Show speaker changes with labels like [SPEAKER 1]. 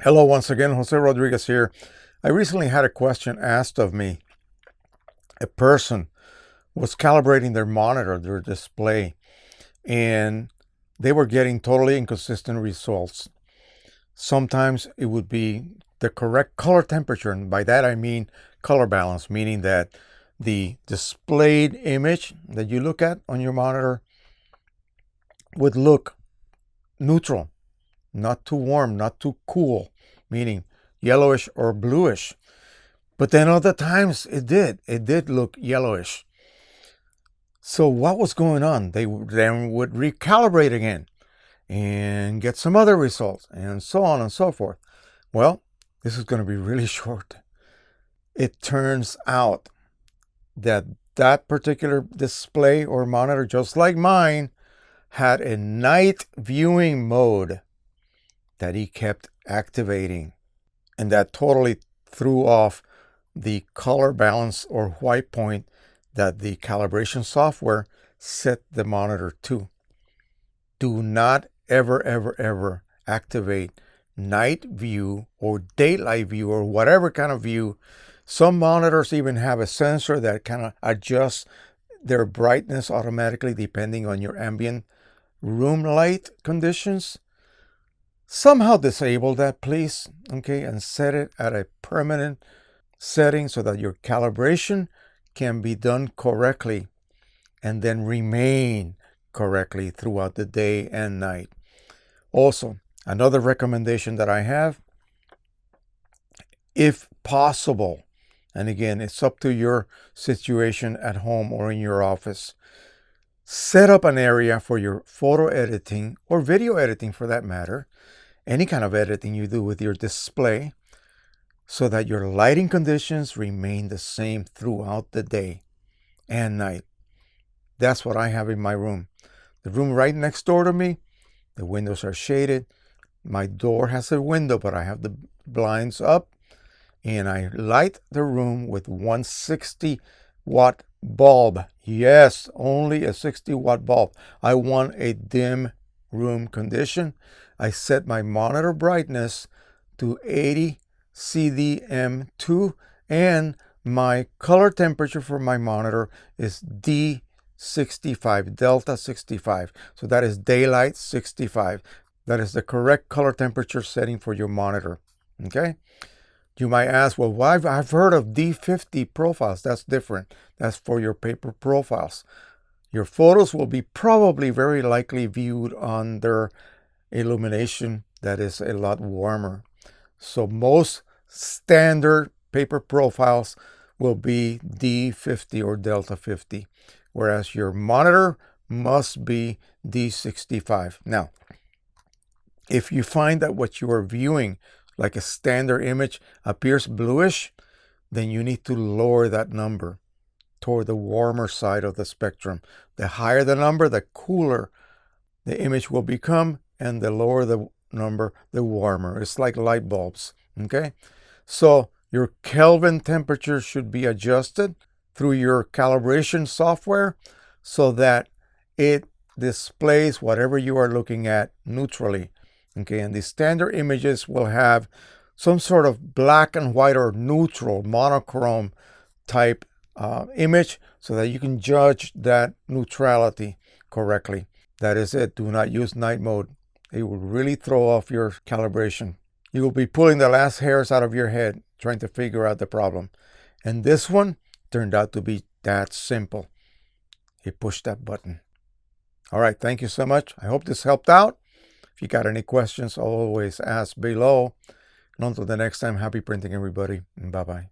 [SPEAKER 1] Hello once again, Jose Rodriguez here. I recently had a question asked of me. A person was calibrating their monitor, their display, and they were getting totally inconsistent results. Sometimes it would be the correct color temperature, and by that I mean color balance, meaning that the displayed image that you look at on your monitor would look neutral, not too warm, not too cool, meaning yellowish or bluish. But then other times it did look yellowish. So what was going on? They then would recalibrate again and get some other results, and so on and so forth. Well, this is going to be really short. It turns out that that particular display or monitor, just like mine, had a night viewing mode that he kept activating, and that totally threw off the color balance or white point that the calibration software set the monitor to. Do not ever activate night view or daylight view or whatever kind of view. Some monitors even have a sensor that kind of adjusts their brightness automatically depending on your ambient room light conditions. Somehow disable that, please, okay, and set it at a permanent setting so that your calibration can be done correctly and then remain correctly throughout the day and night. Also, another recommendation that I have, if possible, and again, it's up to your situation at home or in your office, set up an area for your photo editing or video editing for that matter, any kind of editing you do with your display, so that your lighting conditions remain the same throughout the day and night. That's what I have in my room. The room right next door to me, the windows are shaded. My door has a window, but I have the blinds up, and I light the room with 160-watt bulb. Yes, only a 60-watt bulb. I want a dim room condition. I set my monitor brightness to 80 CDM2, and my color temperature for my monitor is D65, Delta 65. So that is daylight 65. That is the correct color temperature setting for your monitor. Okay? You might ask, well, I've heard of D50 profiles. That's different. That's for your paper profiles. Your photos will be probably very likely viewed under illumination that is a lot warmer. So most standard paper profiles will be D50 or Delta 50, whereas your monitor must be D65. Now, if you find that what you are viewing, like a standard image, appears bluish, then you need to lower that number toward the warmer side of the spectrum. The higher the number, the cooler the image will become, and the lower the number, the warmer. It's like light bulbs, okay? So your Kelvin temperature should be adjusted through your calibration software so that it displays whatever you are looking at neutrally, okay? And the standard images will have some sort of black and white or neutral monochrome type image so that you can judge that neutrality correctly. That is it. Do not use night mode. It will really throw off your calibration. You will be pulling the last hairs out of your head trying to figure out the problem. And this one turned out to be that simple. You push that button. All right. Thank you so much. I hope this helped out. If you got any questions, always ask below. And until the next time, happy printing, everybody. And bye-bye.